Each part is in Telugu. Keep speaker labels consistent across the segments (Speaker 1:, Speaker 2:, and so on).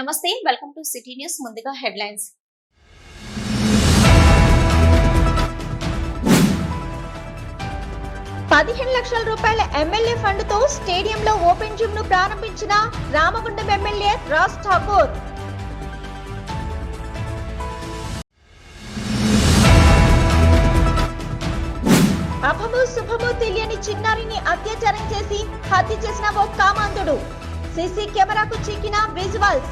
Speaker 1: నమస్తే, వెల్కమ్ టు సిటీ న్యూస్. ముందుగా హెడ్లైన్స్.
Speaker 2: ₹15 లక్షల ఎమ్మెల్యే ఫండ్తో స్టేడియంలో ఓపెన్ జిమ్ ను ప్రారంభించిన రామగుండం ఎమ్మెల్యే రాజ్ ఠాకూర్. అభము శుభము తెలియని చిన్నారిని అత్యాచారం చేసి హత్య చేసిన ఓ కామాంధుడు. సీసీ కెమెరాకు చిక్కిన విజువల్స్.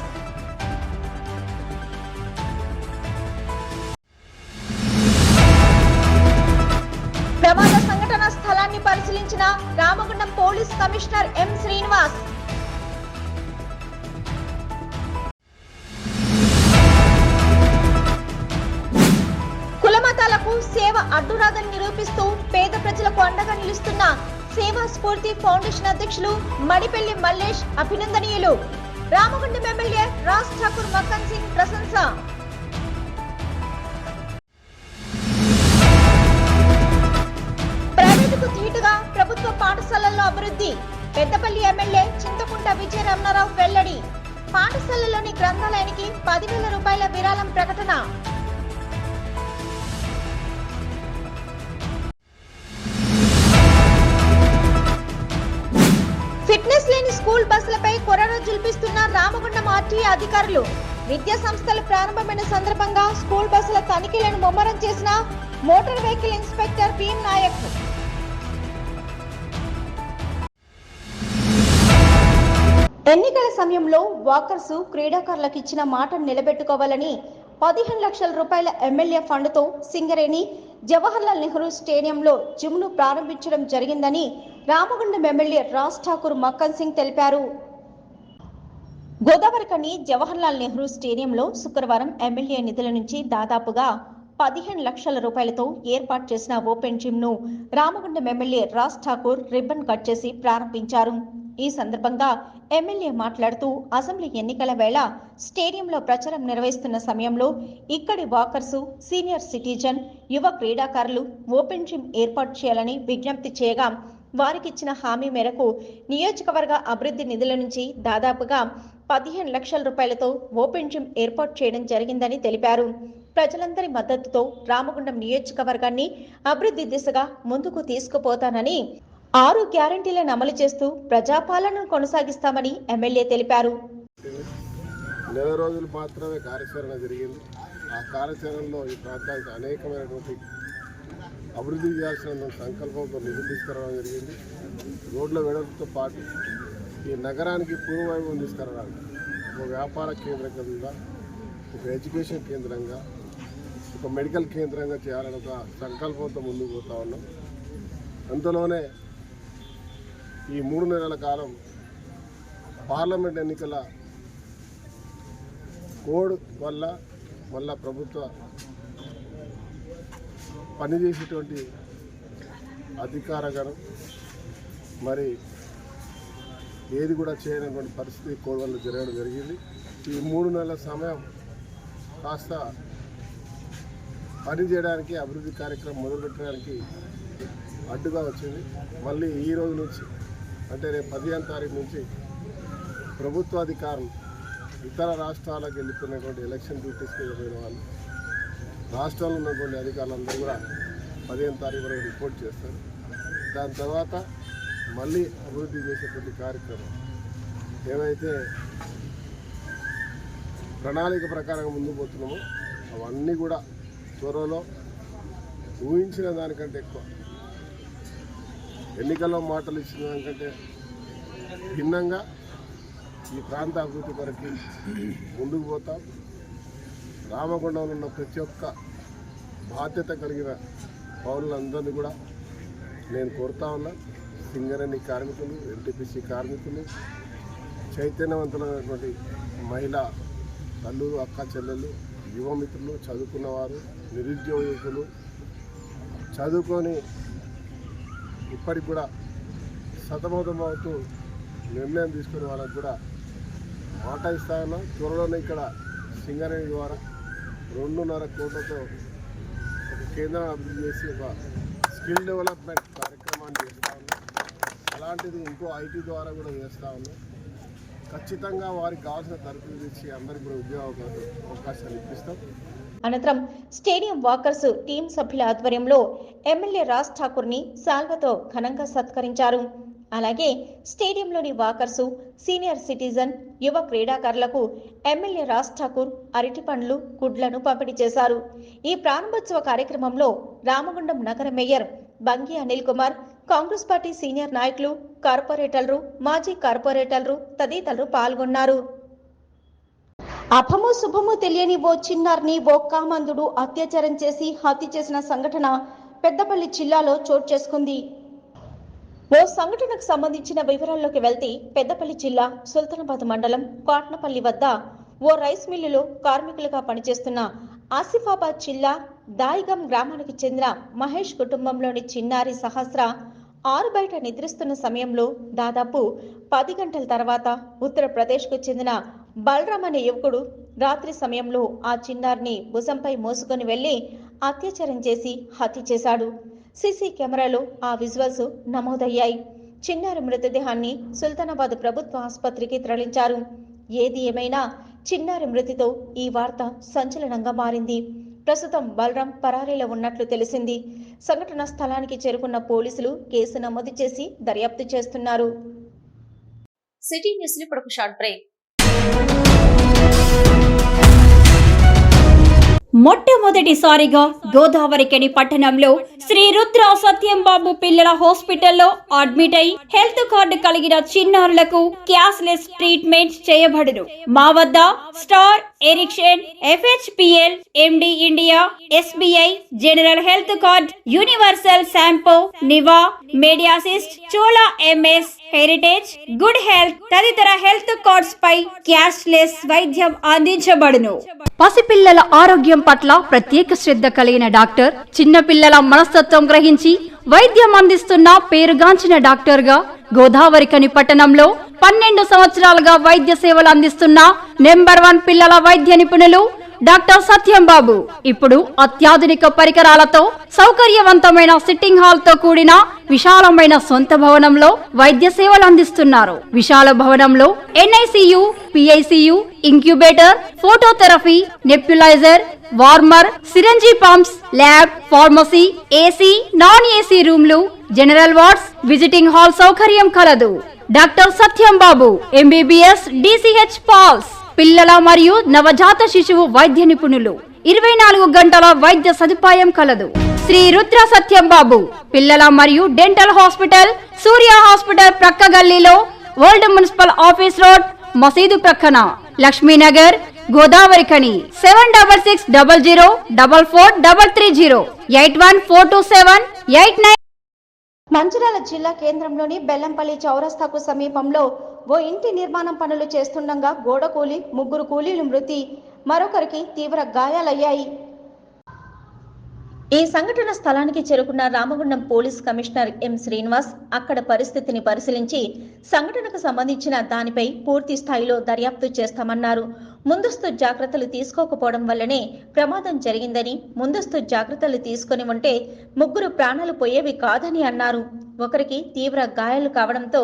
Speaker 2: ప్రమాద సంఘటన స్థలాన్ని పరిశీలించిన Ramagundam police commissioner M Srinivas. కులమతాలకు సేవ అడ్డురాదని నిరూపిస్తూ పేద ప్రజలకు అండగా నిలుస్తున్న సేవా స్ఫూర్తి ఫౌండేషన్ అధ్యక్షులు మడిపెల్లి మల్లేష్ అభినందనీయులు. రామగుండం ఎమ్మెల్యే రాజ్ ఠాకూర్ మక్కన్ సింగ్ ప్రశంస. ప్రైవేటుకు ధీటుగా ప్రభుత్వ పాఠశాలల్లో అభివృద్ధి. పెద్దపల్లి ఎమ్మెల్యే చింతకుంట విజయ రమణారావు వెల్లడి. పాఠశాలలోని గ్రంథాలయానికి ₹10,000 విరాళం ప్రకటన. ఫిట్నెస్ లేని స్కూల్ బస్సులపై కొరడా జుల్పిస్తున్న రామగుండం ఆర్టీఏ అధికారులు. విద్యా సంస్థలు ప్రారంభమైన సందర్భంగా స్కూల్ బస్సుల తనిఖీలను ముమ్మరం చేసిన motor vehicle inspector PM Nayak. ఎన్నికల సమయంలో వాకర్స్ క్రీడాకారులకు ఇచ్చిన మాటను నిలబెట్టుకోవాలని ₹15 లక్షల ఎమ్మెల్యే ఫండ్తో సింగరేణి జవహర్లాల్ నెహ్రూ స్టేడియంలో జిమ్ను ప్రారంభించడం జరిగిందని రామగుండం ఎమ్మెల్యే రాజ్ ఠాకూర్ మక్కన్ సింగ్ తెలిపారు. గోదావరికని జవహర్లాల్ నెహ్రూ స్టేడియంలో శుక్రవారం ఎమ్మెల్యే నిధుల నుంచి దాదాపుగా ₹15 లక్షలతో ఏర్పాటు చేసిన ఓపెన్ జిమ్ను Ramagundam MLA Raj Thakur ribbon cut చేసి ప్రారంభించారు. ఈ సందర్భంగా ఎమ్మెల్యే మాట్లాడుతూ అసెంబ్లీ ఎన్నికల వేళ స్టేడియంలో ప్రచారం నిర్వహిస్తున్న సమయంలో ఇక్కడి వాకర్స్, సీనియర్ సిటిజన్, యువ క్రీడాకారులు ఓపెన్ జిమ్ ఏర్పాటు చేయాలని విజ్ఞప్తి చేయగా వారికిచ్చిన హామీ మేరకు నియోజకవర్గ అభివృద్ధి నిధుల నుంచి దాదాపుగా ₹15 లక్షలతో ఓపెన్ జిమ్ ఏర్పాటు చేయడం జరిగిందని తెలిపారు. ప్రజలందరి మద్దతుతో రామగుండం నియోజకవర్గాన్ని అభివృద్ధి దిశగా ముందుకు తీసుకుపోతానని, 6 గ్యారంటీలను అమలు చేస్తూ ప్రజాపాలనను కొనసాగిస్తామని ఎమ్మెల్యే తెలిపారు.
Speaker 3: నెల రోజులు మాత్రమే కార్యాచరణ జరిగింది. ఆ కార్యాచరణలో ఈ ప్రాంతానికి అనేకమైనటువంటి అభివృద్ధి చేయాల్సిన సంకల్పంతో నిధులు తీసుకురావడం జరిగింది. రోడ్ల వెడల్పుతో పాటు ఈ నగరానికి పూర్వవైభవం తీసుకురావడానికి ఒక వ్యాపార కేంద్రంగా, ఒక ఎడ్యుకేషన్ కేంద్రంగా, ఒక మెడికల్ కేంద్రంగా చేయాలని ఒక సంకల్పంతో ముందుకు పోతా ఉన్నాం. అందులోనే ఈ 3 నెలల కాలం పార్లమెంట్ ఎన్నికల కోడ్ వల్ల మళ్ళా ప్రభుత్వ పనిచేసేటువంటి అధికారగణం మరి ఏది కూడా చేయనటువంటి పరిస్థితి కోడ్ వల్ల జరగడం జరిగింది. ఈ 3 నెలల సమయం కాస్త పని చేయడానికి, అభివృద్ధి కార్యక్రమం మొదలుపెట్టడానికి అడ్డుగా వచ్చింది. మళ్ళీ ఈ రోజు నుంచి అంటే రేపు 15వ తారీఖు నుంచి ప్రభుత్వాధికారులు ఇతర రాష్ట్రాలకు వెళ్ళిపోయినటువంటి ఎలక్షన్ డ్యూటీస్ మీద పోయిన వాళ్ళు, రాష్ట్రంలో ఉన్నటువంటి అధికారులందరూ కూడా 15వ తారీఖు వరకు రిపోర్ట్ చేస్తారు. దాని తర్వాత మళ్ళీ అభివృద్ధి చేసేటువంటి కార్యక్రమం ఏవైతే ప్రణాళిక ప్రకారంగా ముందుకు పోతున్నామో అవన్నీ కూడా త్వరలో ఊహించిన దానికంటే ఎక్కువ, ఎన్నికల్లో మాటలు ఇచ్చిన దానికంటే భిన్నంగా ఈ ప్రాంత అభివృద్ధి కొరకు ముందుకు పోతాం. రామగుండంలో ఉన్న ప్రతి ఒక్క బాధ్యత కలిగిన పౌరులందరినీ కూడా నేను కోరుతా ఉన్నా. సింగరేణి కార్మికులు, ఎన్టీపీసీ కార్మికులు, చైతన్యవంతులైనటువంటి మహిళా తల్లులు, అక్క చెల్లెళ్ళు, యువమిత్రులు, చదువుకున్నవారు, నిరుద్యోగులు, చదువుకొని ఇప్పటికి కూడా సతమతమవుతూ నిర్ణయం తీసుకునే వాళ్ళకు కూడా మాట ఇస్తా ఉన్నాం. త్వరలోనే ఇక్కడ సింగరేణి ద్వారా 2.5 కోట్లతో ఒక కేంద్రం అభివృద్ధి చేసి ఒక స్కిల్ డెవలప్మెంట్ కార్యక్రమాన్ని చేస్తూ ఉన్నాం. అలాంటిది ఇంకో ఐటీ ద్వారా కూడా చేస్తూ ఉన్నాం. ఖచ్చితంగా వారికి కావాల్సిన తరఫులు ఇచ్చి అందరికీ కూడా ఉద్యోగ అవకాశాలు ఇప్పిస్తాం.
Speaker 2: అనంతరం స్టేడియం వాకర్స్ టీం సభ్యుల ఆధ్వర్యంలో ఎమ్మెల్యే రాజ్ ఠాకూర్ ని శాల్వతో ఘనంగా సత్కరించారు. అలాగే స్టేడియంలోని వాకర్సు, సీనియర్ సిటిజన్, యువ క్రీడాకారులకు ఎమ్మెల్యే రాజ్ ఠాకూర్ అరటి పండ్లు, గుడ్లను పంపిణీ చేశారు. ఈ ప్రారంభోత్సవ కార్యక్రమంలో రామగుండం నగర mayor Bangi Anil Kumar, Congress party senior నాయకులు, కార్పొరేటర్లు, మాజీ కార్పొరేటర్లు తదితరులు పాల్గొన్నారు. అభము శుభము తెలియని ఓ చిన్నారిని ఓ కామందుడు అత్యాచారం చేసి హత్య చేసిన సంఘటన పెద్దపల్లి జిల్లాలో చోటు చేసుకుంది. ఓ సంఘటనకు సంబంధించిన వివరాల్లోకి వెళ్తే పెద్దపల్లి జిల్లా సుల్తానాబాద్ మండలం కాట్నపల్లి వద్ద ఓ రైస్ మిల్లులో కార్మికులుగా పనిచేస్తున్న ఆసిఫాబాద్ జిల్లా దాయిగం గ్రామానికి చెందిన మహేష్ కుటుంబంలోని చిన్నారి సహస్ర ఆరు బయట నిద్రిస్తున్న సమయంలో దాదాపు 10 గంటల తర్వాత ఉత్తరప్రదేశ్కు చెందిన బలరామ్ అనే యువకుడు రాత్రి సమయంలో ఆ చిన్నారిని భుజంపై మోసుకొని వెళ్లి అత్యాచారం చేసి హత్య చేశాడు. సీసీ కెమెరాలో ఆ విజువల్స్ నమోదయ్యాయి. చిన్నారి మృతదేహాన్ని సుల్తానాబాద్ ప్రభుత్వ ఆసుపత్రికి తరలించారు. ఏది ఏమైనా చిన్నారి మృతితో ఈ వార్త సంచలనంగా మారింది. ప్రస్తుతం బలరాం పరారీలో ఉన్నట్లు తెలిసింది. సంఘటన స్థలానికి చేరుకున్న పోలీసులు కేసు నమోదు చేసి దర్యాప్తు చేస్తున్నారు.
Speaker 1: సిటీ న్యూస్ లో ఇప్పుడు ఒక షార్ట్ బ్రేక్.
Speaker 4: మొట్టమొదటిసారిగా గోదావరికని పట్టణంలో శ్రీ రుద్ర సత్యం బాబు పిల్లల హాస్పిటల్లో అడ్మిట్ అయి హెల్త్ కార్డు కలిగిన చిన్నారులకు క్యాష్లెస్ ట్రీట్మెంట్ చేయబడును. మా వద్ద Star, Ericson, FHPL, MD India, SBI, general health card, Universal Sompo, Niva, Medi Assist, Chola MS, Heritage, Good Health తదితర హెల్త్ కార్డ్స్ పై క్యాష్లెస్ వైద్యం అందించబడును. పసిపిల్లల ఆరోగ్యం పట్ల ప్రత్యేక శ్రద్ధ కలిగిన డాక్టర్, చిన్నపిల్లల మనస్తత్వం గ్రహించి వైద్యం అందిస్తున్న పేరుగాంచిన డాక్టర్ గా గోదావరికని పట్టణంలో 12 సంవత్సరాలుగా వైద్య సేవలు అందిస్తున్న నెంబర్ 1 పిల్లల వైద్య నిపుణులు డాక్టర్ సత్యం బాబు ఇప్పుడు అత్యాధునిక పరికరాలతో సౌకర్యవంతమైన సిట్టింగ్ హాల్ తో కూడిన విశాలమైన సొంత భవనంలో వైద్య సేవలు అందిస్తున్నారు. విశాల భవనంలో NICU, PICU, incubator, phototherapy, nebuliser, warmer, సిరంజీ pumps, lab, pharmacy, AC, non AC రూమ్లు, జనరల్ వార్డ్స్, విజిటింగ్ హాల్ సౌకర్యం కలదు. డాక్టర్ సత్యం బాబు MBBS, DCH పాల్స్, పిల్లల మరియు నవజాత శిశువు వైద్య నిపుణులు, 24 గంటల వైద్య సదుపాయం కలదు. శ్రీ రుద్ర సత్యం బాబు పిల్లల మరియు డెంటల్ హాస్పిటల్, సూర్య హాస్పిటల్ ప్రక్క గల్లీలో, ఓల్డ్ మున్సిపల్ ఆఫీస్ రోడ్, మసీదు ప్రక్కన, లక్ష్మీనగర్, గోదావరికని. 7600044330 81427898.
Speaker 2: మంచిర్యాల జిల్లా కేంద్రంలోని బెల్లంపల్లి చౌరస్తాకు సమీపంలో ఓ ఇంటి నిర్మాణం పనులు చేస్తుండగా గోడ కూలి 3 కూలీలు మృతి, మరొకరికి తీవ్ర గాయాలయ్యాయి. ఈ సంఘటన స్థలానికి చేరుకున్న Ramagundam police commissioner M. Srinivas అక్కడ పరిస్థితిని పరిశీలించి సంఘటనకు సంబంధించిన దానిపై పూర్తి స్థాయిలో దర్యాప్తు చేస్తామన్నారు. ముందస్తు జాగ్రత్తలు తీసుకోకపోవడం వల్లనే ప్రమాదం జరిగిందని, ముందస్తు జాగ్రత్తలు తీసుకుని ఉంటే 3 ప్రాణాలు పోయేవి కాదని అన్నారు. ఒకరికి తీవ్ర గాయాలు కావడంతో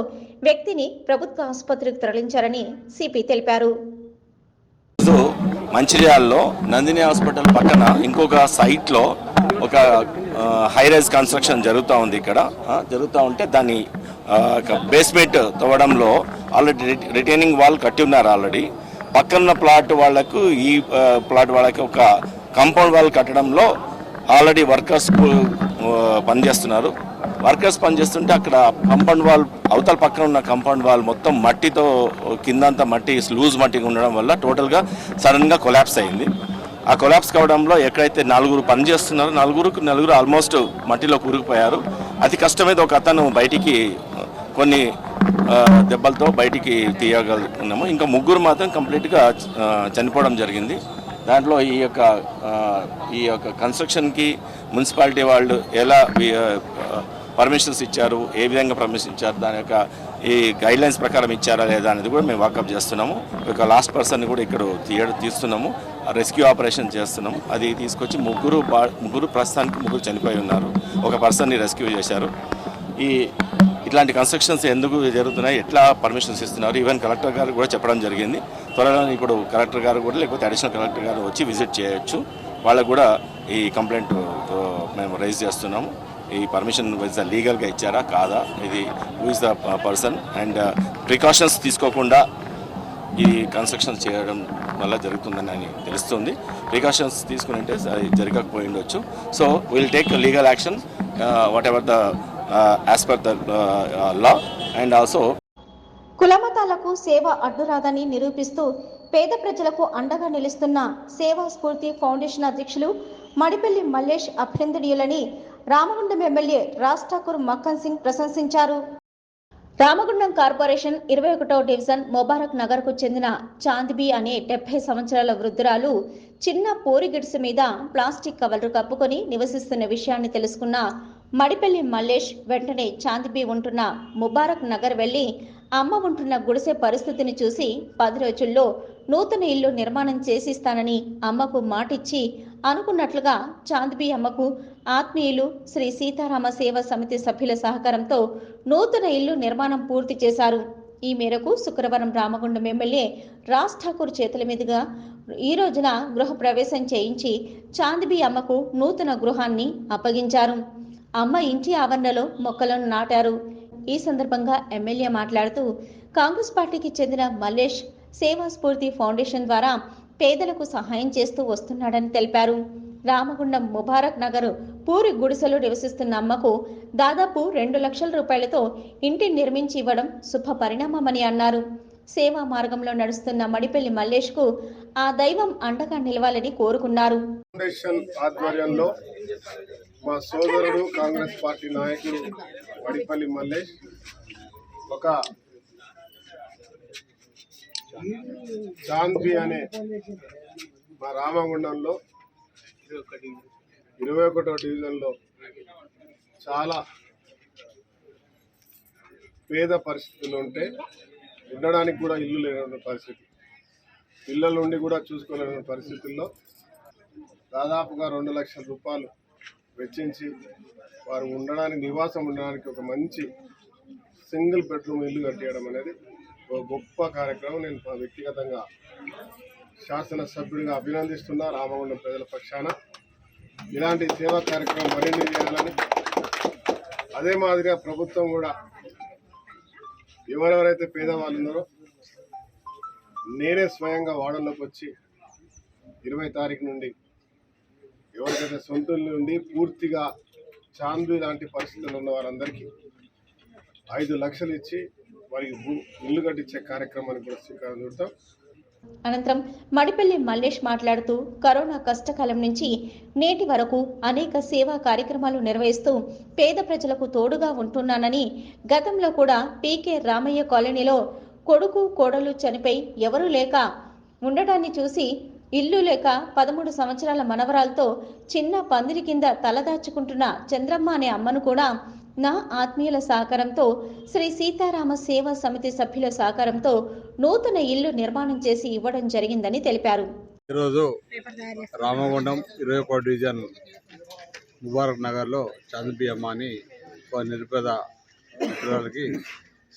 Speaker 2: వ్యక్తిని ప్రభుత్వ ఆసుపత్రికి తరలించారని సిపి తెలిపారు.
Speaker 5: మంచిర్యాలలో నందిని హాస్పిటల్ పక్కన ఇంకొక సైట్లో ఒక హైరైజ్ కన్స్ట్రక్షన్ జరుగుతూ ఉంది. ఇక్కడ జరుగుతూ ఉంటే దాన్ని బేస్మెంట్ తవ్వడంలో ఆల్రెడీ రిటైనింగ్ వాల్ కట్టి ఉన్నారు. ఆల్రెడీ పక్కన ప్లాట్ వాళ్లకు ఈ ప్లాట్ వాళ్ళకి ఒక కాంపౌండ్ వాల్ కట్టడంలో ఆల్రెడీ వర్కర్స్ పనిచేస్తున్నారు. వర్కర్స్ పనిచేస్తుంటే అక్కడ కాంపౌండ్ వాల్ అవతల పక్కన ఉన్న కాంపౌండ్ వాల్ మొత్తం మట్టితో కిందంతా మట్టి లూజ్ మట్టిగా ఉండడం వల్ల టోటల్గా సడన్గా కొలాప్స్ అయింది. ఆ కొలాప్స్ కావడంలో ఎక్కడైతే 4 పనిచేస్తున్నారో నలుగురు ఆల్మోస్ట్ మట్టిలో కూరుకుపోయారు. అతి కష్టమైతే ఒక అతను బయటికి కొన్ని దెబ్బలతో బయటికి తీయగలుగుతున్నాము. ఇంకా 3 మాత్రం కంప్లీట్గా చనిపోవడం జరిగింది. దాంట్లో ఈ యొక్క కన్స్ట్రక్షన్కి మున్సిపాలిటీ వాళ్ళు ఎలా పర్మిషన్స్ ఇచ్చారు, ఏ విధంగా పర్మిషన్ ఇచ్చారు, దాని యొక్క ఈ గైడ్లైన్స్ ప్రకారం ఇచ్చారా లేదా అనేది కూడా మేము వాకప్ చేస్తున్నాము. ఒక లాస్ట్ పర్సన్ని కూడా ఇక్కడ తీస్తున్నాము, రెస్క్యూ ఆపరేషన్ చేస్తున్నాము. అది తీసుకొచ్చి ముగ్గురు ప్రస్తుతానికి 3 చనిపోయి ఉన్నారు. ఒక పర్సన్ని రెస్క్యూ చేశారు. ఈ ఇట్లాంటి కన్స్ట్రక్షన్స్ ఎందుకు జరుగుతున్నాయి, ఎట్లా పర్మిషన్స్ ఇస్తున్నారు, ఈవెన్ కలెక్టర్ గారు కూడా చెప్పడం జరిగింది. త్వరలో ఇప్పుడు కలెక్టర్ గారు కూడా లేకపోతే అడిషనల్ కలెక్టర్ గారు వచ్చి విజిట్ చేయొచ్చు. వాళ్ళకు కూడా ఈ కంప్లైంట్ మేము రైజ్ చేస్తున్నాము. ఈ పర్మిషన్ లీగల్గా ఇచ్చారా కాదా, ఇది who is the person, and precautions తీసుకోకుండా ఈ కన్స్ట్రక్షన్ చేయడం వల్ల జరుగుతుందని అని తెలుస్తుంది. ప్రికాషన్స్ తీసుకుని అంటే జరగకపోయి ఉండొచ్చు. So will take legal action whatever the as per the law. And also
Speaker 2: కులమతాలకు సేవ అడ్డురాదని నిరూపిస్తూ పేద ప్రజలకు అండగా నిలుస్తున్న సేవా స్ఫూర్తి ఫౌండేషన్ అధ్యక్షులు మడిపల్లి మల్లేష్ అభినందనీయులని రామగుండం ఎమ్మెల్యే రాజ్ ఠాకూర్ మక్కన్ సింగ్ ప్రశంసించారు. రామగుండం కార్పొరేషన్ 21వ డివిజన్ ముబారక్ నగర్కు చెందిన చాందిబీ అనే 70 సంవత్సరాల వృద్ధురాలు చిన్న పూరి గిడ్స్ మీద ప్లాస్టిక్ కవర్లు కప్పుకొని నివసిస్తున్న విషయాన్ని తెలుసుకున్న మడిపల్లి మల్లేష్ వెంటనే చాందిబీ ఉంటున్న ముబారక్ నగర్ వెళ్లి అమ్మ ఉంటున్న గుడిసె పరిస్థితిని చూసి 10 రోజుల్లో నూతన ఇల్లు నిర్మాణం చేసిస్తానని అమ్మకు మాటిచ్చి అనుకున్నట్లుగా చాందిబీ అమ్మకు ఆత్మీయులు శ్రీ సీతారామ సేవా సమితి సభ్యుల సహకారంతో నూతన ఇల్లు నిర్మాణం పూర్తి చేశారు. ఈ మేరకు శుక్రవారం రామగుండం ఎమ్మెల్యే రాజ్ ఠాకూర్ చేతుల మీదుగా ఈ రోజున గృహ ప్రవేశం చేయించి చాందిబీ అమ్మకు నూతన గృహాన్ని అప్పగించారు. అమ్మ ఇంటి ఆవరణలో మొక్కలను నాటారు. ఈ సందర్భంగా ఎమ్మెల్యే మాట్లాడుతూ కాంగ్రెస్ పార్టీకి చెందిన మల్లేష్ సేవా స్ఫూర్తి ఫౌండేషన్ ద్వారా పేదలకు సహాయం చేస్తూ వస్తున్నాడని తెలిపారు. రామగుండం ముబారక్ నగర్ పూరి గుడిసెలో నివసిస్తున్న అమ్మకు దాదాపు 2 లక్షల రూపాయలతో ఇంటిని నిర్మించి ఇవ్వడం శుభ పరిణామమని అన్నారు. సేవా మార్గంలో నడుస్తున్న మడిపల్లి మల్లేష్ కు ఆ దైవం అండగా నిలవాలని కోరుకున్నారు.
Speaker 3: ఫౌండేషన్ ఆధ్వర్యంలో మా సోదరుడు కాంగ్రెస్ పార్టీ నాయకుడు మడిపల్లి మల్లేష్ ఒక చాంద్బీ అనే మా రామగుండంలో 21వ డివిజన్లో చాలా పేద పరిస్థితులు ఉంటే ఉండడానికి కూడా ఇల్లు లేని పరిస్థితి, పిల్లల నుండి కూడా చూసుకోలేని పరిస్థితుల్లో దాదాపుగా 2 లక్షల రూపాయలు వెచ్చించి వారు ఉండడానికి నివాసం ఉండడానికి ఒక మంచి సింగిల్ బెడ్రూమ్ ఇల్లు కట్టేయడం అనేది ఒక గొప్ప కార్యక్రమం. నేను వ్యక్తిగతంగా శాసనసభ్యుడిగా అభినందిస్తున్నా. రామగుండం ప్రజల పక్షాన ఇలాంటి సేవా కార్యక్రమం మరిన్ని చేయాలని, అదే మాదిరిగా ప్రభుత్వం కూడా ఎవరెవరైతే పేదవాళ్ళు ఉన్నారో నేనే స్వయంగా వార్డుల్లోకి వచ్చి 20 తారీఖు నుండి ఎవరికైతే సొంత నుండి పూర్తిగా చాంద్బీ లాంటి పరిస్థితులు ఉన్న వారందరికీ 5 లక్షలు ఇచ్చి వారికి ఇల్లు కట్టించే కార్యక్రమాన్ని కూడా శ్రీకారం చుడతాం.
Speaker 2: అనంతరం మడిపల్లి మల్లేష్ మాట్లాడుతూ కరోనా కష్టకాలం నుంచి నేటి వరకు అనేక సేవా కార్యక్రమాలు నిర్వహిస్తూ పేద ప్రజలకు తోడుగా ఉంటున్నానని, గతంలో కూడా పీకే రామయ్య కాలనీలో కొడుకు కోడలు చనిపోయి ఎవరూ లేక ఉండటాన్ని చూసి ఇల్లు లేక 13 సంవత్సరాల మనవరాలతో చిన్న పందిరి కింద తలదాచుకుంటున్న చంద్రమ్మ అనే అమ్మను కూడా నా ఆత్మీయుల సహకారంతో శ్రీ సీతారామ సేవా సమితి సభ్యుల సహకారంతో నూతన ఇల్లు నిర్మాణం చేసి ఇవ్వడం జరిగిందని తెలిపారు.
Speaker 6: ఈరోజు రామగుండం 21వ డివిజన్ ముబారక్ నగర్లో చాందిబీ అమ్మ అని ఒక నిరుపేద మిత్రులకి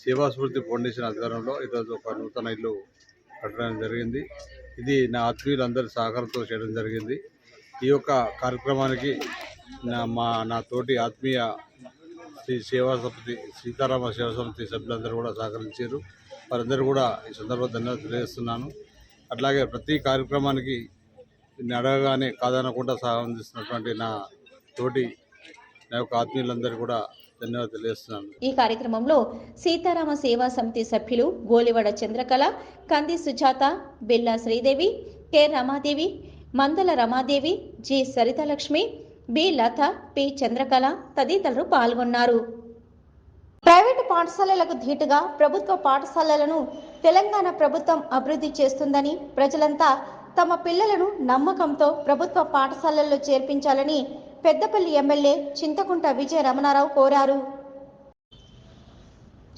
Speaker 6: సేవా స్ఫూర్తి ఫౌండేషన్ ఆధ్వర్యంలో ఈరోజు ఒక నూతన ఇల్లు కట్టడం జరిగింది. ఇది నా ఆత్మీయులందరి సహకారంతో చేయడం జరిగింది. ఈ యొక్క కార్యక్రమానికి నా తోటి ఆత్మీయ సేవా సమితి సీతారామ సేవా సమితి సభ్యులందరూ కూడా సహకరించారు. వారందరూ కూడా ఈ సందర్భంగా ధన్యవాదాలు తెలియజేస్తున్నాను. అట్లాగే ప్రతి కార్యక్రమానికి అడగగానే కాదనకుండా సహాయం అందిస్తున్నటువంటి నా యొక్క ఆత్మీయులందరూ కూడా ధన్యవాదాలు తెలియజేస్తున్నాను.
Speaker 2: ఈ కార్యక్రమంలో సీతారామ సేవా సమితి సభ్యులు గోలివడ చంద్రకళ, కంది సుజాత, బిల్లా Sridevi, K Ramadevi, Mandala Ramadevi, G Saritalakshmi, B Latha, P Chandrakala తదితరులు పాల్గొన్నారు. ప్రైవేటు పాఠశాలలకు ధీటుగా ప్రభుత్వ పాఠశాలలను తెలంగాణ ప్రభుత్వం అభివృద్ధి చేస్తుందని, ప్రజలంతా తమ పిల్లలను నమ్మకంతో ప్రభుత్వ పాఠశాలల్లో చేర్పించాలని పెద్దపల్లి ఎమ్మెల్యే చింతకుంట విజయ రమణారావు కోరారు.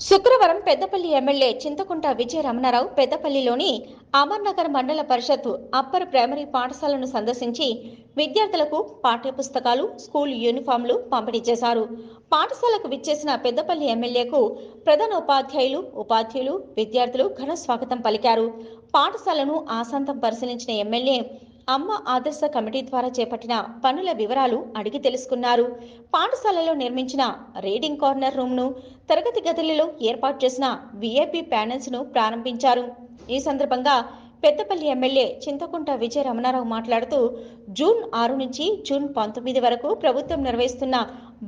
Speaker 2: శుక్రవారం పెద్దపల్లి ఎమ్మెల్యే చింతకుంట విజయ రమణారావు పెద్దపల్లిలోని అమర్నగర్ మండల పరిషత్ అప్పర్ ప్రైమరీ పాఠశాలను సందర్శించి విద్యార్థులకు పాఠ్యపుస్తకాలు, స్కూల్ యూనిఫామ్లు పంపిణీ చేశారు. పాఠశాలకు విచ్చేసిన పెద్దపల్లి ఎమ్మెల్యేకు ప్రధాన ఉపాధ్యాయులు, విద్యార్థులు ఘన స్వాగతం పలికారు. పాఠశాలను ఆశాంతం పరిశీలించిన ఎమ్మెల్యే అమ్మ ఆదర్శ కమిటీ ద్వారా చేపట్టిన పనుల వివరాలు అడిగి తెలుసుకున్నారు. పాఠశాలలో నిర్మించిన రీడింగ్ కార్నర్ రూమ్ను, తరగతి గదులలో ఏర్పాటు చేసిన విఐపి ప్యానెల్స్ ను ప్రారంభించారు. ఈ సందర్భంగా పెద్దపల్లి ఎమ్మెల్యే చింతకుంట విజయ రమణారావు మాట్లాడుతూ జూన్ 6 నుంచి జూన్ 19 వరకు ప్రభుత్వం నిర్వహిస్తున్న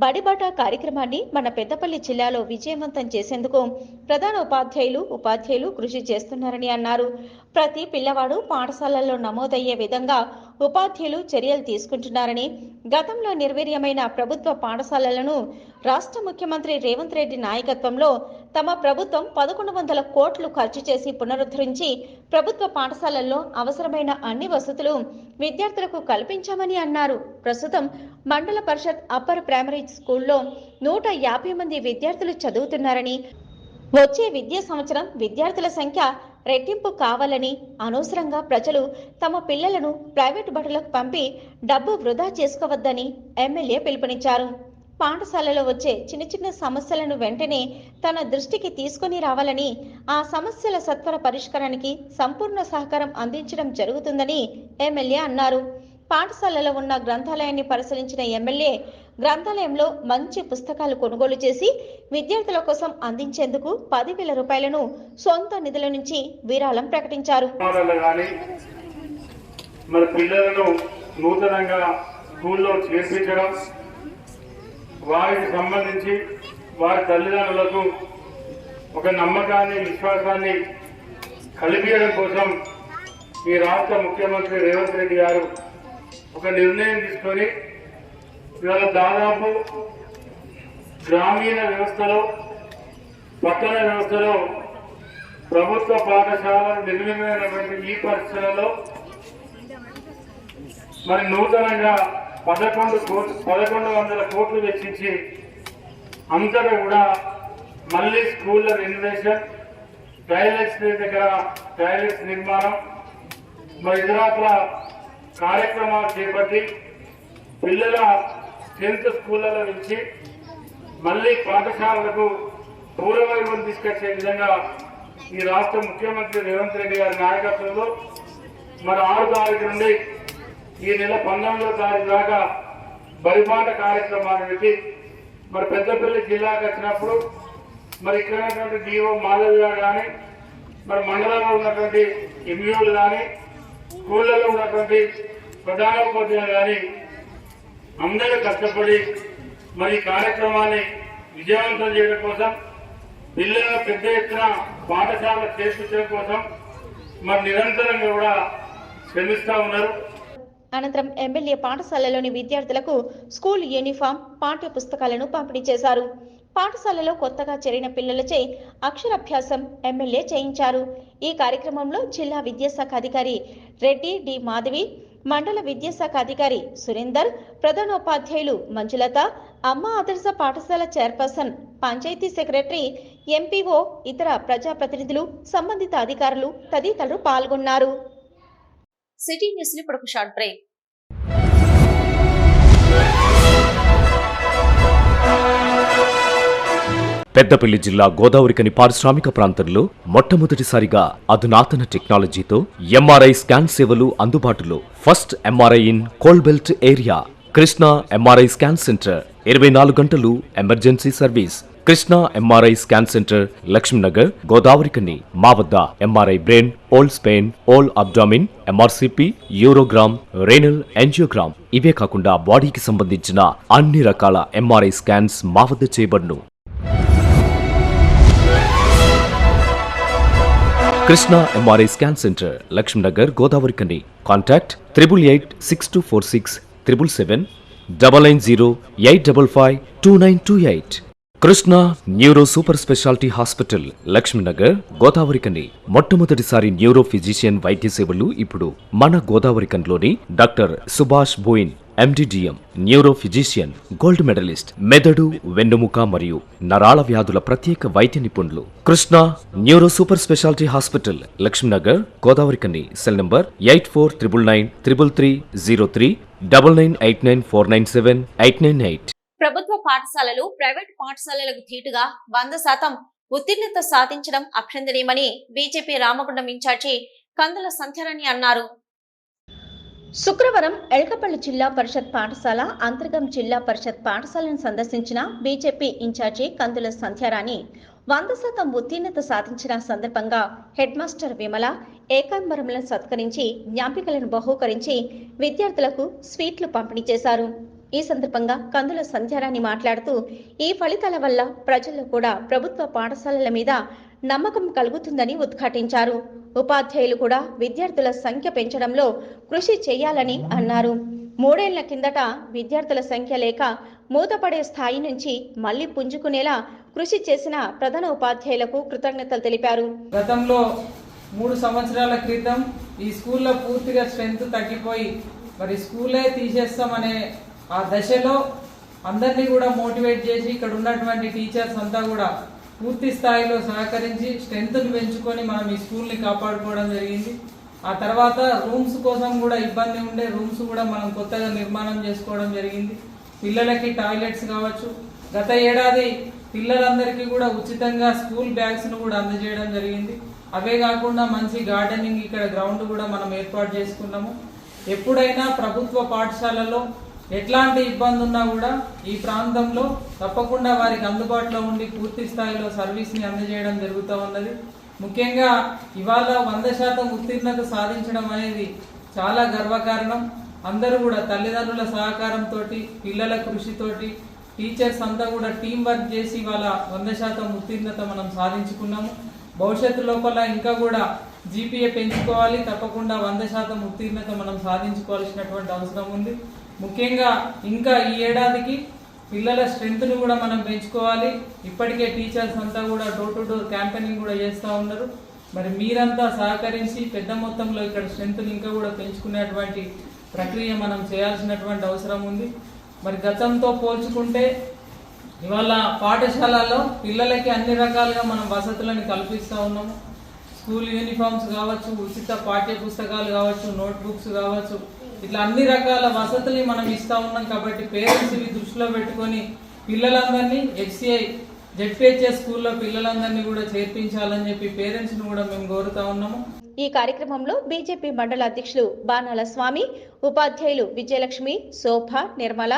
Speaker 2: బడిబాట కార్యక్రమాన్ని మన పెద్దపల్లి జిల్లాలో విజయవంతం చేసేందుకు ప్రధాన ఉపాధ్యాయులు కృషి చేస్తున్నారని అన్నారు. ప్రతి పిల్లవాడు పాఠశాలల్లో నమోదయ్యే విధంగా ఉపాధ్యాయులు చర్యలు తీసుకుంటున్నారని, గతంలో నిర్వీర్యమైన ప్రభుత్వ పాఠశాలలను రాష్ట్ర ముఖ్యమంత్రి రేవంత్ రెడ్డి నాయకత్వంలో తమ ప్రభుత్వం 1100 కోట్లు ఖర్చు చేసి పునరుద్ధరించి ప్రభుత్వ పాఠశాలల్లో అవసరమైన అన్ని వసతులు విద్యార్థులకు కల్పించామని అన్నారు. ప్రస్తుతం మండల పరిషత్ అప్పర్ ప్రైమరీ స్కూల్లో 150 మంది విద్యార్థులు చదువుతున్నారని, వచ్చే విద్యా సంవత్సరం విద్యార్థుల సంఖ్య రెట్టింపు కావాలని, అనవసరంగా ప్రజలు తమ పిల్లలను ప్రైవేటు బడులకు పంపి డబ్బు వృధా చేసుకోవద్దని ఎమ్మెల్యే పిలుపునిచ్చారు. పాఠశాలలో వచ్చే చిన్న సమస్యలను వెంటనే తన దృష్టికి తీసుకొని రావాలని, ఆ సమస్యల సత్వర పరిష్కారానికి సంపూర్ణ సహకారం అందించడం జరుగుతుందని ఎమ్మెల్యే అన్నారు. పాఠశాలలో ఉన్న గ్రంథాలయాన్ని పరిశీలించిన ఎమ్మెల్యే గ్రంథాలయంలో మంచి పుస్తకాలు కొనుగోలు చేసి విద్యార్థుల కోసం అందించేందుకు 10,000 రూపాయలను సొంత నిధుల నుంచి విరాళం ప్రకటించారు.
Speaker 7: మన పిల్లలను నూతనంగా స్కూల్లో చేర్పించడం, వారికి సంబంధించి వారి తల్లిదండ్రులకు ఒక నమ్మకాన్ని, విశ్వాసాన్ని కలిగించడం కోసం ఈ రాష్ట్ర ముఖ్యమంత్రి రేవంత్ రెడ్డి గారు ఒక నిర్ణయం తీసుకొని ఇవాళ దాదాపు గ్రామీణ వ్యవస్థలో, పట్టణ వ్యవస్థలో ప్రభుత్వ పాఠశాలలు నిర్మితమైనటువంటి ఈ పరిస్థితులలో మరి నూతనంగా 1100 కోట్లు వెచ్చించి అంతటా కూడా మళ్ళీ స్కూళ్ళ రెనోవేషన్, టాయిలెట్స్ దగ్గర టాయిలెట్స్ నిర్మాణం, మరి ఇతరత్ర కార్యక్రమాలు చేపట్టి పిల్లల 10th స్కూళ్ళలో నుంచి మళ్ళీ పాఠశాలలకు పూర్వవైభవం తీసుకొచ్చే విధంగా ఈ రాష్ట్ర ముఖ్యమంత్రి రేవంత్ రెడ్డి గారి నాయకత్వంలో మరి 6 తారీఖు నుండి ఈ నెల 19వ తారీఖు దాకా బడిబాట కార్యక్రమాన్ని పెట్టి మరి పెద్దపల్లి జిల్లాకు వచ్చినప్పుడు మరి ఇక్కడ ఉన్నటువంటి డిఓ మాధవ్ గారు కానీ, మరి మండలంలో ఉన్నటువంటి ఎంఈఓలు కానీ, స్కూళ్ళలో ఉన్నటువంటి ప్రధానోపాధ్యాయులు కానీ అందరూ కష్టపడి మరి కార్యక్రమాన్ని విజయవంతం చేయడం కోసం, పిల్లల పెద్ద ఎత్తున పాఠశాల చేర్పించడం కోసం మరి నిరంతరంగా కూడా శ్రమిస్తూ ఉన్నారు.
Speaker 2: అనంతరం ఎమ్మెల్యే పాఠశాలలోని విద్యార్థులకు స్కూల్ యూనిఫామ్, పాఠ్య పుస్తకాలను పంపిణీ చేశారు. పాఠశాలలో కొత్తగా చేరిన పిల్లలచే అక్షరాభ్యాసం ఎమ్మెల్యే చేయించారు. ఈ కార్యక్రమంలో జిల్లా విద్యాశాఖ అధికారి రెడ్డి డి మాధవి, మండల విద్యాశాఖ అధికారి సురేందర్, ప్రధానోపాధ్యాయులు మంజులత, అమ్మ ఆదర్శ పాఠశాల చైర్పర్సన్, పంచాయతీ సెక్రటరీ, ఎంపీఓ, ఇతర ప్రజాప్రతినిధులు, సంబంధిత అధికారులు తదితరులు పాల్గొన్నారు.
Speaker 1: సిటీ న్యూస్ ఇప్పుడు ఒక షార్ట్ బ్రేక్.
Speaker 8: పెద్దపల్లి జిల్లా గోదావరికని పారిశ్రామిక ప్రాంతంలో మొట్టమొదటిసారిగా అధునాతన టెక్నాలజీతో ఎంఆర్ఐ స్కాన్ సేవలు అందుబాటులో. First MRI in coal belt area. Krishna MRI scan centre 24 గంటలు emergency service. Krishna MRI scan centre, Lakshminagar, Godavarikhani. మా వద్ద MRI brain, whole spine, whole abdomen, MRCP, urogram, renal angiogram, ఇవే కాకుండా బాడీకి సంబంధించిన అన్ని రకాల ఎంఆర్ఐ స్కాన్స్ మా వద్ద చేయబడును. Krishna MRI scan centre, Lakshminagar, Godavarikhani. Contact 8886246777 99085552928. Krishna neuro super speciality hospital Lakshminagar Godavarikhani మొట్టమొదటిసారి న్యూరో ఫిజిషియన్ వైద్య సేవలు ఇప్పుడు మన గోదావరికన్లోని doctor Subhash Boin MD DM neuro physician gold medallist మెదడు వెన్నుముక మరియు నరాల వ్యాధుల ప్రత్యేక వైద్య నిపుణులు Krishna neuro super speciality hospital Lakshminagar Godavarikhani cell number 84993303 9989497898.
Speaker 1: ప్రభుత్వ పాఠశాలలు ప్రైవేట్ పాఠశాలలకు ధీటుగా 100% ఉత్తీర్ణత సాధించడం అభినందనీయమని బీజేపీ రామగుండం ఇన్ఛార్జి కందుల సంధ్యారాణి అన్నారు.
Speaker 2: శుక్రవారం ఎల్కపల్లి జిల్లా పరిషత్ పాఠశాల అంతర్గం జిల్లా పరిషత్ పాఠశాలను సందర్శించిన బీజేపీ ఇన్ఛార్జి కందుల సంధ్యారాణి 100% ఉత్తీర్ణత సాధించిన సందర్భంగా హెడ్ మాస్టర్ విమల ఏకాంబరములను సత్కరించి జ్ఞాపికలను బహూకరించి విద్యార్థులకు స్వీట్లు పంపిణీ చేశారు. ఈ సందర్భంగా కందుల సంధ్యారాణి మాట్లాడుతూ ఈ ఫలితాల వల్ల ప్రజల్లో కూడా ప్రభుత్వ పాఠశాలల మీద నమ్మకం కలుగుతుందని ఉద్ఘాటించారు. ఉపాధ్యాయులు కూడా విద్యార్థుల సంఖ్య పెంచడంలో కృషి చేయాలని అన్నారు. 3 ఏళ్ల కిందట విద్యార్థుల సంఖ్య లేక మూతపడే స్థాయి నుంచి మళ్లీ పుంజుకునేలా కృషి చేసిన ప్రధాన ఉపాధ్యాయులకు కృతజ్ఞతలు తెలిపారు.
Speaker 9: గతంలో 3 సంవత్సరాల క్రితం ఈ స్కూల్లో పూర్తిగా స్ట్రెంత్ తగ్గిపోయి మరి స్కూలే తీసేస్తామనే ఆ దశలో అందరినీ కూడా మోటివేట్ చేసి ఇక్కడ ఉన్నటువంటి టీచర్స్ అంతా కూడా పూర్తి స్థాయిలో సహకరించి స్ట్రెంత్ని పెంచుకొని మనం ఈ స్కూల్ని కాపాడుకోవడం జరిగింది. ఆ తర్వాత రూమ్స్ కోసం కూడా ఇబ్బంది ఉండే రూమ్స్ కూడా మనం కొత్తగా నిర్మాణం చేసుకోవడం జరిగింది. పిల్లలకి టాయిలెట్స్ కావచ్చు, గత ఏడాది పిల్లలందరికీ కూడా ఉచితంగా స్కూల్ బ్యాగ్స్ను కూడా అందజేయడం జరిగింది. అవే కాకుండా మంచి గార్డెనింగ్ ఇక్కడ గ్రౌండ్ కూడా మనం ఏర్పాటు చేసుకున్నాము. ఎప్పుడైనా ప్రభుత్వ పాఠశాలలో ఎట్లాంటి ఇబ్బంది ఉన్నా కూడా ఈ ప్రాంతంలో తప్పకుండా వారికి అందుబాటులో ఉండి పూర్తి స్థాయిలో సర్వీస్ని అందజేయడం జరుగుతూ ఉన్నది. ముఖ్యంగా ఇవాళ 100% ఉత్తీర్ణత సాధించడం అనేది చాలా గర్వకారణం. అందరూ కూడా తల్లిదండ్రుల సహకారంతో, పిల్లల కృషితోటి, టీచర్స్ అంతా కూడా టీం వర్క్ చేసి ఇవాళ 100% ఉత్తీర్ణత మనం సాధించుకున్నాము. భవిష్యత్తు లోపల ఇంకా కూడా జీపీఏ పెంచుకోవాలి. తప్పకుండా 100% ఉత్తీర్ణత మనం సాధించుకోవాల్సినటువంటి అవసరం ఉంది. ముఖ్యంగా ఇంకా ఈ ఏడాదికి పిల్లల స్ట్రెంత్ను కూడా మనం పెంచుకోవాలి. ఇప్పటికే టీచర్స్ అంతా కూడా డోర్ టు డోర్ క్యాంపెయినింగ్ కూడా చేస్తూ ఉన్నారు. మరి మీరంతా సహకరించి పెద్ద మొత్తంలో ఇక్కడ స్ట్రెంత్ని ఇంకా కూడా పెంచుకునేటువంటి ప్రక్రియ మనం చేయాల్సినటువంటి అవసరం ఉంది. మరి గతంతో పోల్చుకుంటే ఇవాళ పాఠశాలలో పిల్లలకి అన్ని రకాలుగా మనం వసతులను కల్పిస్తూ ఉన్నాము. స్కూల్ యూనిఫామ్స్ కావచ్చు, ఉచిత పాఠ్య పుస్తకాలు కావచ్చు, నోట్బుక్స్ కావచ్చు, ఇట్లా అన్ని రకాల వసతుల్ని మనం ఇస్తా ఉన్నాం. కాబట్టి పేరెంట్స్ ఇవి దృష్టిలో పెట్టుకొని పిల్లలందరినీ HCI జెడ్పీహెచ్ఎస్ స్కూల్లో పిల్లలందరినీ కూడా చేర్పించాలని చెప్పి పేరెంట్స్ని కూడా మేము కోరుతా ఉన్నాము.
Speaker 2: ఈ కార్యక్రమంలో బీజేపీ మండల అధ్యక్షులు బాణాల స్వామి, ఉపాధ్యాయులు విజయలక్ష్మి, శోభ, నిర్మల,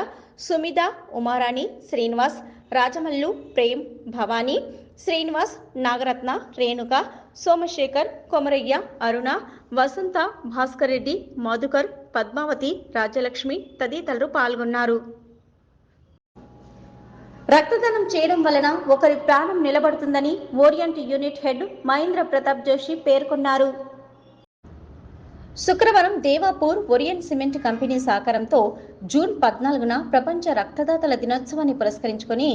Speaker 2: సుమిత, ఉమారాణి, శ్రీనివాస్, రాజమల్లు, ప్రేమ్, భవానీ, శ్రీనివాస్, నాగరత్న, రేణుక, సోమశేఖర్, కొమరయ్య, అరుణ, వసంత, భాస్కర్ రెడ్డి, మధుకర్, పద్మావతి, రాజ్యలక్ష్మి తదితరులు పాల్గొన్నారు. రక్తదానం చేయడం వలన ఒకరి ప్రాణం నిలబడుతుందని Orient unit head Mahendra Pratap Joshi పేర్కొన్నారు. శుక్రవారం దేవాపూర్ ఓరియంట్ సిమెంట్ కంపెనీ సహకారంతో జూన్ 14న ప్రపంచ రక్తదాతల దినోత్సవాన్ని పురస్కరించుకొని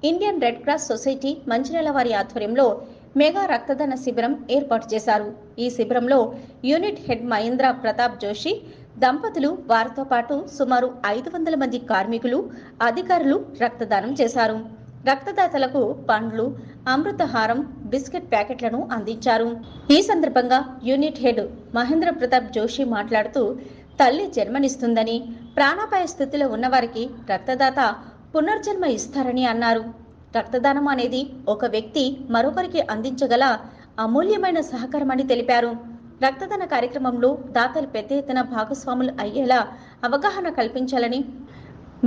Speaker 2: Indian red cross society Mancherial వారి ఆధ్వర్యంలో మెగా రక్తదాన శిబిరం ఏర్పాటు చేశారు. ఈ శిబిరంలో యూనిట్ హెడ్ మహేంద్ర ప్రతాప్ జోషి దంపతులు, వారితో పాటు సుమారు 500 మంది కార్మికులు, అధికారులు రక్తదానం చేశారు. రక్తదాతలకు పండ్లు, అమృతహారం, బిస్కెట్ ప్యాకెట్లను అందించారు. ఈ సందర్భంగా యూనిట్ హెడ్ మహేంద్ర ప్రతాప్ జోషి మాట్లాడుతూ తల్లి జన్మనిస్తుందని, ప్రాణాపాయ స్థితిలో ఉన్నవారికి రక్తదాత పునర్జన్మ ఇస్తారని అన్నారు. రక్తదానం అనేది ఒక వ్యక్తి మరొకరికి అందించగల అమూల్యమైన సహకారమని తెలిపారు. రక్తదాన కార్యక్రమంలో దాతలు పెద్ద ఎత్తున భాగస్వాములు అయ్యేలా అవగాహన కల్పించాలని,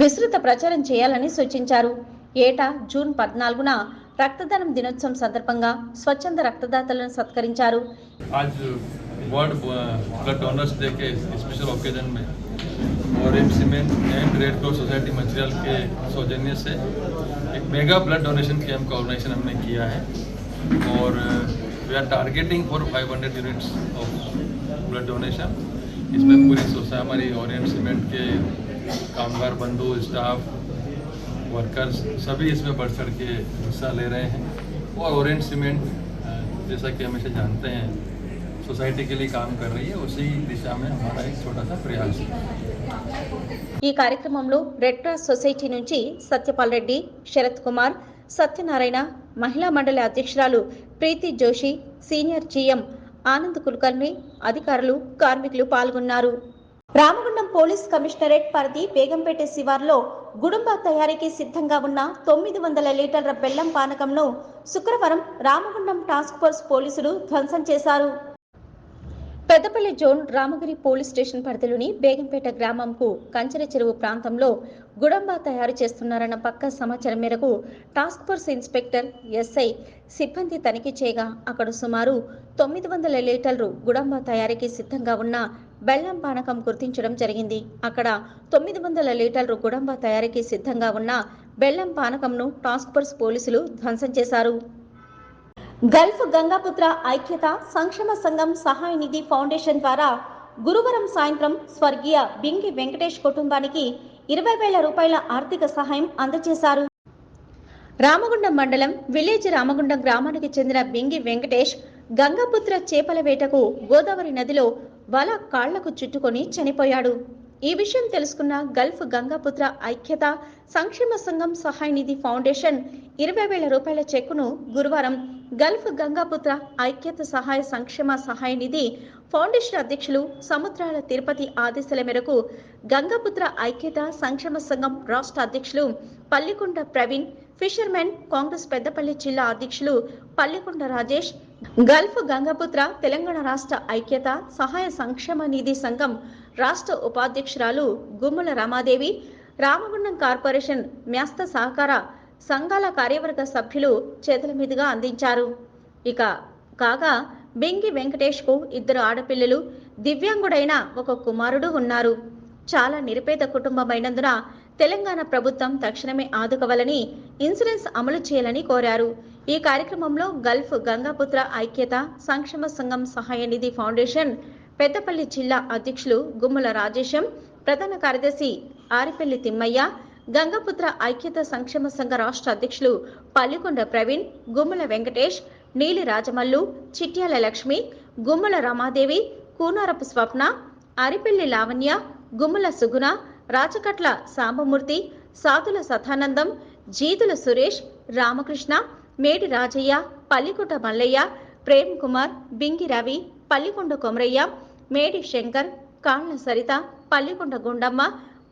Speaker 2: విస్తృత ప్రచారం చేయాలని సూచించారు. ఏటా జూన్ 14న రక్తదానం దినోత్సవం సందర్భంగా స్వచ్ఛంద రక్తదాతలను సత్కరించారు.
Speaker 10: वर्ल्ड ब्लड डोनर्स डे के स्पेशल ओकेजन में Orient cement and red cross society Mancherial के सौजन्य से एक मेगा ब्लड डोनेशन कैंप का ऑर्गेनाइजेशन हमने किया है और we are targeting for 500 units of blood donation. इसमें पूरी सोसाइटी हमारी ओरिएंट सीमेंट के कामगार बंधु, स्टाफ वर्कर्स सभी इसमें बढ़ चढ़ के हिस्सा ले रहे हैं और ओरेंज सीमेंट जैसा कि हमेशा जानते हैं सोसाइटी के लिए काम कर रही है, उसी दिशा में हमारा एक छोटा सा प्रयास है।
Speaker 2: ఈ కార్యక్రమంలో రెడ్ క్రాస్ సొసైటీ నుంచి సత్యపాల్ రెడ్డి, శరత్ కుమార్, సత్యనారాయణ, మహిళా మండలి అధ్యక్షురాలు ప్రీతి జోషి, సీనియర్ జీఎం ఆనంద్ కుల్కర్ని, అధికారులు, కార్మికులు పాల్గొన్నారు. రామగుండం పోలీస్ కమిషనరేట్ పరిధి బేగంపేట శివార్లో గుడుంబా తయారీకి సిద్ధంగా ఉన్న 900 లీటర్ల బెల్లం పానకంను శుక్రవారం రామగుండం టాస్క్ ఫోర్స్ పోలీసులు ధ్వంసం చేశారు. Peddapalli zone Ramagiri police station పరిధిలోని బేగంపేట గ్రామంకు కంచెర చెరువు ప్రాంతంలో గుడంబా తయారు చేస్తున్నారన్న పక్క సమాచారం మేరకు టాస్క్ ఫోర్స్ ఇన్స్పెక్టర్ ఎస్ఐ సిబ్బంది తనిఖీ చేయగా అక్కడ సుమారు 900 లీటర్లు గుడంబా తయారీకి సిద్ధంగా ఉన్న బెల్లం పానకం గుర్తించడం జరిగింది. అక్కడ 900 లీటర్లు గుడంబా తయారీకి సిద్ధంగా ఉన్న బెల్లం పానకంను టాస్క్ ఫోర్స్ పోలీసులు ధ్వంసం చేశారు. గల్ఫ్ గంగాపుత్ర ఐక్యత సంక్షేమ సంఘం సహాయ నిధి ఫౌండేషన్ ద్వారా గురువారం సాయంత్రం స్వర్గీయ బింగి వెంకటేష్ కుటుంబానికి 20,000 రూపాయల ఆర్థిక సహాయం అందజేశారు. రామగుండం మండలం విలేజ్ రామగుండం గ్రామానికి చెందిన బింగి వెంకటేష్ గంగాపుత్ర చేపల వేటకు గోదావరి నదిలో వల కాళ్లకు చుట్టుకొని చనిపోయాడు. ఈ విషయం తెలుసుకున్న గల్ఫ్ గంగాపుత్ర ఐక్యత సంక్షేమ సంఘం సహాయ నిధి ఫౌండేషన్ 20,000 రూపాయల చెక్కును గురువారం గల్ఫ్ గంగాపుత్ర ఐక్యత సహాయ సంక్షేమ సహాయ నిధి ఫౌండేషన్ అధ్యక్షులు సముద్రాల తిరుపతి ఆదేశాల మేరకు గంగాపుత్ర ఐక్యత సంక్షేమ సంఘం రాష్ట్ర అధ్యక్షులు పల్లికొండ ప్రవీణ్, ఫిషర్మెన్ కాంగ్రెస్ పెద్దపల్లి జిల్లా అధ్యక్షులు పల్లికొండ రాజేష్, గల్ఫ్ గంగాపుత్ర తెలంగాణ రాష్ట్ర ఐక్యత సహాయ సంక్షేమ నిధి సంఘం రాష్ట్ర ఉపాధ్యక్షురాలు గుమ్మల రమాదేవి, రామగుండం కార్పొరేషన్ మ్యాస్త సహకార సంఘాల కార్యవర్గ సభ్యులు చేతుల మీదుగా అందించారు. ఇక కాగా బింగి వెంకటేష్ కు 2 ఆడపిల్లలు, దివ్యాంగుడైన ఒక కుమారుడు ఉన్నారు. చాలా నిరుపేద కుటుంబమైనందున తెలంగాణ ప్రభుత్వం తక్షణమే ఆదుకోవాలని, ఇన్సూరెన్స్ అమలు చేయాలని కోరారు. ఈ కార్యక్రమంలో గల్ఫ్ గంగాపుత్ర ఐక్యత సంక్షేమ సంఘం సహాయ నిధి ఫౌండేషన్ పెద్దపల్లి జిల్లా అధ్యక్షులు గుమ్మల రాజేశం, ప్రధాన కార్యదర్శి ఆరిపెల్లి తిమ్మయ్య, గంగాపుత్ర ఐక్యత సంక్షేమ సంఘ రాష్ట్ర అధ్యక్షులు పల్లికొండ ప్రవీణ్, గుమ్మల వెంకటేష్, నీలి రాజమల్లు, చిట్యాల లక్ష్మి, గుమ్మల రమాదేవి, కూనారపు స్వప్న, అరిపెల్లి లావణ్య, గుమ్మల సుగుణ, రాచకట్ల సాంబమూర్తి, సాతుల సతానందం, జీతుల సురేష్, రామకృష్ణ, మేడి రాజయ్య, పల్లికొండ మల్లయ్య, ప్రేమ్ కుమార్, బింగి రవి, పల్లికొండ కొమరయ్య, మేడి శంకర్, కాళ్ల సరిత, పల్లికొండ గుండమ్మ,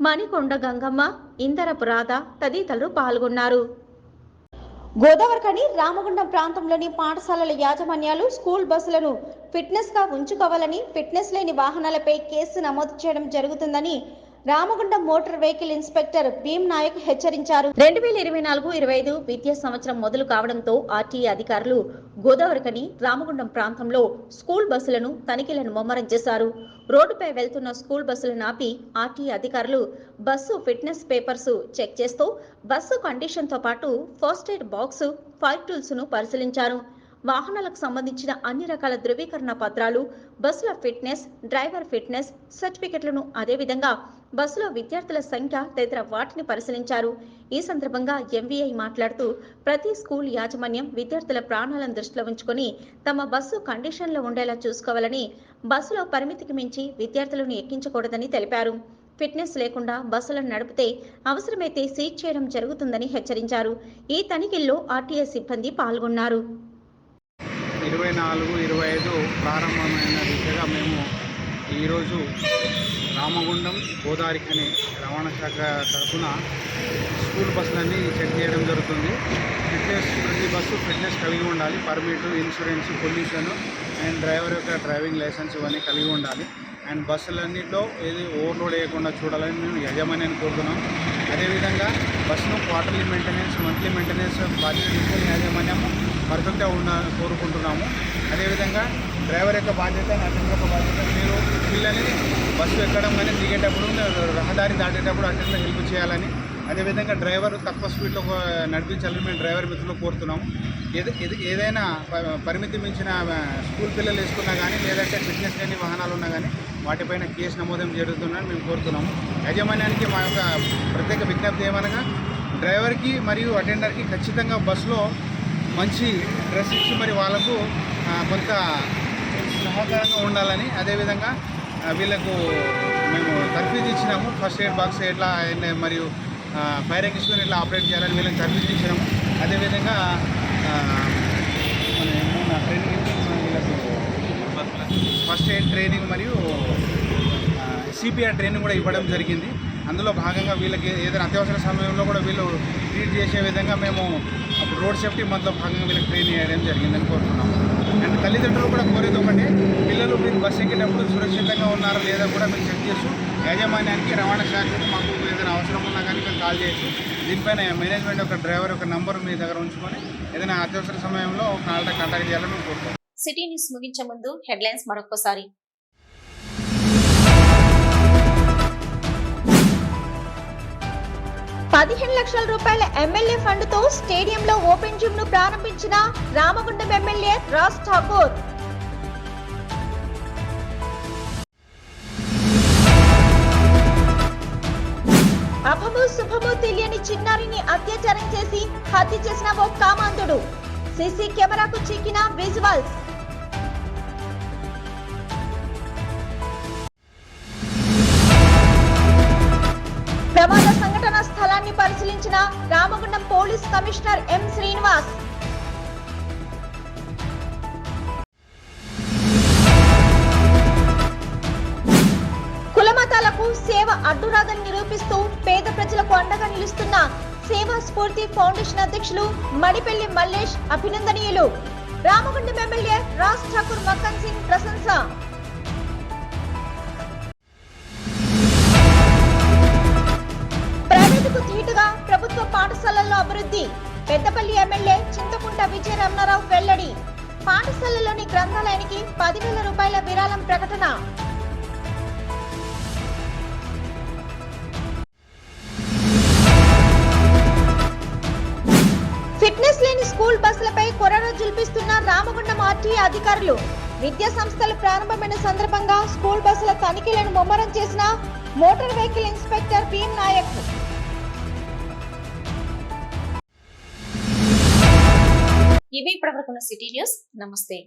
Speaker 2: మణికొండ గంగమ్మ, ఇందరపు రాధ తదితరులు పాల్గొన్నారు. గోదావరికని రామగుండం ప్రాంతంలోని పాఠశాలల యాజమాన్యాలు స్కూల్ బస్సులను ఫిట్నెస్ గా ఉంచుకోవాలని, ఫిట్నెస్ లేని వాహనాలపై కేసు నమోదు చేయడం జరుగుతుందని Ramagundam motor vehicle inspector Bheem Nayak హెచ్చరించారు. 2024-25 విద్యా సంవత్సరం మొదలు కావడంతో ఆర్టీఏ అధికారులు గోదావరికని రామగుండం ప్రాంతంలో స్కూల్ బస్సులను తనిఖీలను ముమ్మరం చేశారు. రోడ్డుపై వెళ్తున్న స్కూల్ బస్సులను ఆపి ఆర్టీఏ అధికారులు బస్సు ఫిట్నెస్ పేపర్స్ చెక్ చేస్తూ బస్సు కండిషన్ తో పాటు first aid box, fire tools ను పరిశీలించారు. వాహనాలకు సంబంధించిన అన్ని రకాల ధృవీకరణ పత్రాలు, బస్సుల ఫిట్నెస్, డ్రైవర్ ఫిట్నెస్ సర్టిఫికెట్లను, అదేవిధంగా బస్సులో విద్యార్థుల సంఖ్య తదితర వాటిని పరిశీలించారు. ఈ సందర్భంగా ఎంవీఐ మాట్లాడుతూ ప్రతి స్కూల్ యాజమాన్యం విద్యార్థుల ప్రాణాలను దృష్టిలో ఉంచుకొని తమ బస్సు కండిషన్లో ఉండేలా చూసుకోవాలని, బస్సులో పరిమితికి మించి విద్యార్థులను ఎక్కించకూడదని తెలిపారు. ఫిట్నెస్ లేకుండా బస్సులను నడిపితే అవసరమైతే సీజ్ చేయడం జరుగుతుందని హెచ్చరించారు. ఈ తనిఖీల్లో ఆర్టీఏ సిబ్బంది పాల్గొన్నారు.
Speaker 11: 24-25 ప్రారంభమైన దిశగా మేము ఈరోజు రామగుండం గోదావరికని రవాణా శాఖ తరఫున స్కూల్ బస్సులన్నీ చెక్ చేయడం జరుగుతుంది. ప్రతి బస్సు ఫిట్నెస్ కలిగి ఉండాలి. Permit, insurance, pollution and driver యొక్క డ్రైవింగ్ లైసెన్స్ ఇవన్నీ కలిగి ఉండాలి. అండ్ బస్సులన్నింటిలో ఏది ఓవర్లోడ్ వేయకుండా చూడాలని మేము యజమానిని కోరుతున్నాం. అదేవిధంగా బస్సును క్వార్టర్లీ మెయింటెనెన్స్, మంత్లీ మెయింటెనెన్స్ బాధ్యత తీసుకుని యాజమాన్యం పర్ఫెక్ట్గా కోరుకుంటున్నాము. అదేవిధంగా డ్రైవర్ యొక్క బాధ్యత, అటెండర్ యొక్క బాధ్యత, మీరు పిల్లల్ని బస్సు ఎక్కడం కానీ దిగేటప్పుడు, రహదారి దాటేటప్పుడు అటెండర్ హెల్ప్ చేయాలని, అదేవిధంగా డ్రైవర్ తక్కువ స్పీడ్లో నడిపించాలని మేము డ్రైవర్ మిత్రులు కోరుతున్నాము. ఏదైనా పరిమితి మించిన స్కూల్ పిల్లలు వేసుకున్నా కానీ, లేదంటే ఫిట్నెస్ లేని వాహనాలు ఉన్నా కానీ వాటిపైన కేసు నమోదం జరుగుతుందని మేము కోరుతున్నాము. యాజమాన్యానికి మా యొక్క ప్రత్యేక విజ్ఞప్తి ఏమనగా డ్రైవర్కి మరియు అటెండర్కి ఖచ్చితంగా బస్సులో మంచి డ్రెస్ ఇచ్చి మరి వాళ్ళకు కొంత సహకారంగా ఉండాలని, అదేవిధంగా వీళ్ళకు మేము తర్ఫీదు ఇచ్చినాము. ఫస్ట్ ఎయిడ్ బాక్స్ ఎట్లా మరియు ఫైర్ ఎగ్జిస్టర్ ఎట్లా ఆపరేట్ చేయాలని వీళ్ళకి తర్ఫీదు ఇచ్చినాము. అదేవిధంగా ట్రైనింగ్ వీళ్ళకు ఫస్ట్ ఎయిడ్ ట్రైనింగ్ మరియు సిపిఆర్ ట్రైనింగ్ కూడా ఇవ్వడం జరిగింది. అందులో భాగంగా వీళ్ళకి ఏదైనా అత్యవసర సమయంలో కూడా వీళ్ళు ట్రీట్ చేసే విధంగా మేము అప్పుడు రోడ్ సేఫ్టీ మంత్లో భాగంగా వీళ్ళకి ట్రైనింగ్ చేయడం జరిగిందని కోరుతున్నాము. అండ్ తల్లిదండ్రులు కూడా కోరేది ఒకటి, పిల్లలు మీరు బస్సు ఎక్కేటప్పుడు సురక్షితంగా ఉన్నారా లేదా కూడా మీరు చెక్ చేస్తూ యాజమాన్యానికి రవాణా శాఖకు మాకు ఏదైనా అవసరం ఉన్నా కానీ మీరు కాల్ చేయొచ్చు. దీనిపైన మేనేజ్మెంట్ ఒక డ్రైవర్ ఒక నంబర్ మీ దగ్గర ఉంచుకొని ఏదైనా అత్యవసర సమయంలో కాంటాక్ట్ చేయాలని మేము కోరుతాం.
Speaker 1: సిటీ న్యూస్ ముగించే ముందు హెడ్లైన్స్ మరొకసారి.
Speaker 2: 15 లక్షల రూపాయల ఎమ్మెల్యే ఫండ్తో స్టేడియంలో ఓపెన్ జిమ్ ను ప్రారంభించిన రామగుండం ఎమ్మెల్యే రాజ్ ఠాకూర్. అభము శుభము తెలియని చిన్నారిని అత్యాచారం చేసి హత్య చేసిన ఓ కామాంధుడు. సీసీ కెమెరాకు చిక్కిన విజువల్స్. ప్రమాద సంఘటన స్థలాన్ని పరిశీలించిన Ramagundam police commissioner M Srinivas. కులమతాలకు సేవ అడ్డురాదని నిరూపిస్తూ పేద ప్రజలకు అండగా నిలుస్తున్న సేవా స్ఫూర్తి ఫౌండేషన్ అధ్యక్షులు మడిపెల్లి మల్లేష్ అభినందనీయులు. రామగుండం ఎమ్మెల్యే రాజ్ ఠాకూర్ మక్కన్ సింగ్ ప్రశంస. ప్రైవేటుకు ధీటుగా ప్రభుత్వ పాఠశాలల్లో అభివృద్ధి. పెద్దపల్లి ఎమ్మెల్యే చింతకుంట విజయ రమణారావు వెల్లడి. పాఠశాలలోని గ్రంథాలయానికి 10,000 రూపాయల విరాళం ప్రకటన. ఫిట్నెస్ లేని స్కూల్ బస్సులపై కొరడా జుల్పిస్తున్న రామగుండం ఆర్టీఏ అధికారులు. విద్యా సంస్థలు ప్రారంభమైన సందర్భంగా స్కూల్ బస్సుల తనిఖీలను ముమ్మరం చేసిన motor vehicle inspector PM Nayak.
Speaker 1: ఇవి ఇప్పటివరకున్న సిటీ న్యూస్. నమస్తే.